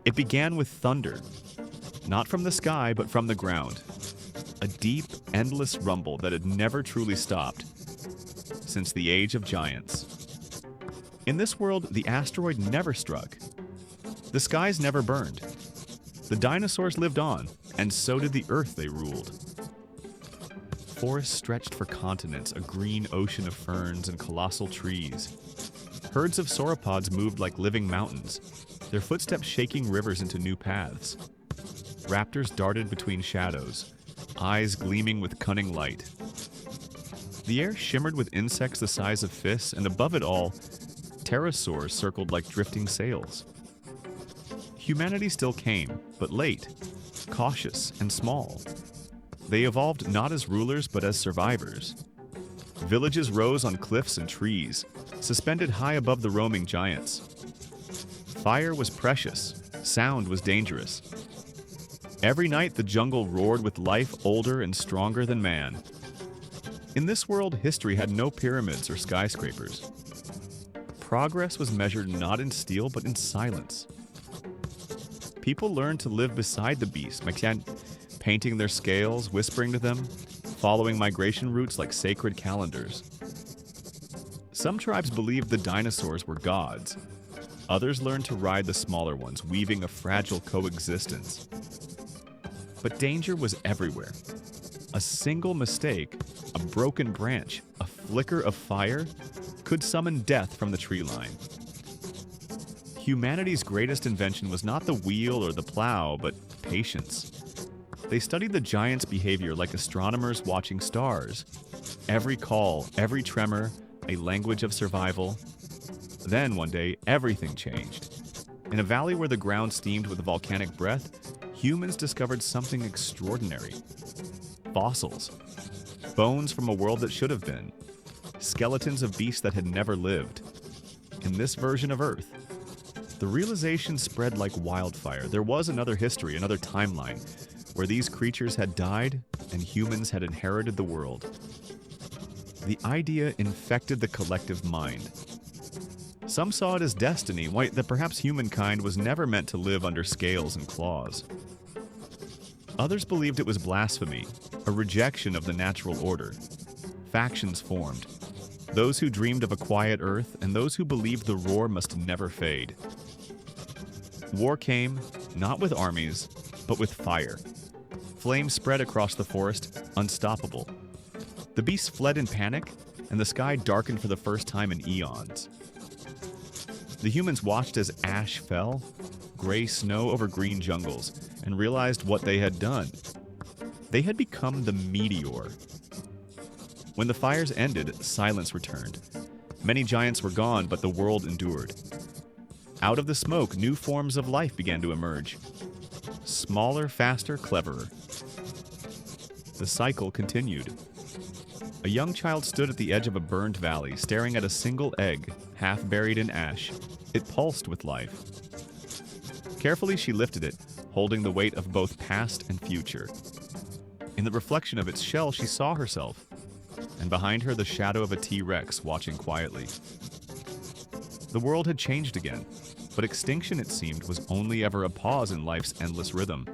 It began with thunder, not from the sky, but from the ground. A deep, endless rumble that had never truly stopped since the age of giants. In this world, the asteroid never struck. The skies never burned. The dinosaurs lived on, and so did the Earth they ruled. Forests stretched for continents, a green ocean of ferns and colossal trees. Herds of sauropods moved like living mountains, their footsteps shaking rivers into new paths. Raptors darted between shadows, eyes gleaming with cunning light. The air shimmered with insects the size of fists, and above it all, pterosaurs circled like drifting sails. Humanity still came, but late, cautious and small. They evolved not as rulers, but as survivors. Villages rose on cliffs and trees, suspended high above the roaming giants. Fire was precious, sound was dangerous. Every night the jungle roared with life older and stronger than man. In this world, history had no pyramids or skyscrapers. Progress was measured not in steel, but in silence. People learned to live beside the beasts by painting their scales, whispering to them, following migration routes like sacred calendars. Some tribes believed the dinosaurs were gods. Others learned to ride the smaller ones, weaving a fragile coexistence. But danger was everywhere. A single mistake, a broken branch, a flicker of fire, could summon death from the tree line. Humanity's greatest invention was not the wheel or the plow, but patience. They studied the giants' behavior like astronomers watching stars. Every call, every tremor, a language of survival. Then, one day, everything changed. In a valley where the ground steamed with volcanic breath, humans discovered something extraordinary. Fossils. Bones from a world that should have been. Skeletons of beasts that had never lived. In this version of Earth, the realization spread like wildfire. There was another history, another timeline, where these creatures had died and humans had inherited the world. The idea infected the collective mind. Some saw it as destiny, that perhaps humankind was never meant to live under scales and claws. Others believed it was blasphemy, a rejection of the natural order. Factions formed. Those who dreamed of a quiet earth, and those who believed the roar must never fade. War came, not with armies, but with fire. Flames spread across the forest, unstoppable. The beasts fled in panic, and the sky darkened for the first time in eons. The humans watched as ash fell, gray snow over green jungles, and realized what they had done. They had become the meteor. When the fires ended, silence returned. Many giants were gone, but the world endured. Out of the smoke, new forms of life began to emerge. Smaller, faster, cleverer. The cycle continued. A young child stood at the edge of a burned valley, staring at a single egg, half buried in ash. It pulsed with life. Carefully, she lifted it, holding the weight of both past and future. In the reflection of its shell, she saw herself, and behind her the shadow of a T-Rex watching quietly. The world had changed again, but extinction, it seemed, was only ever a pause in life's endless rhythm.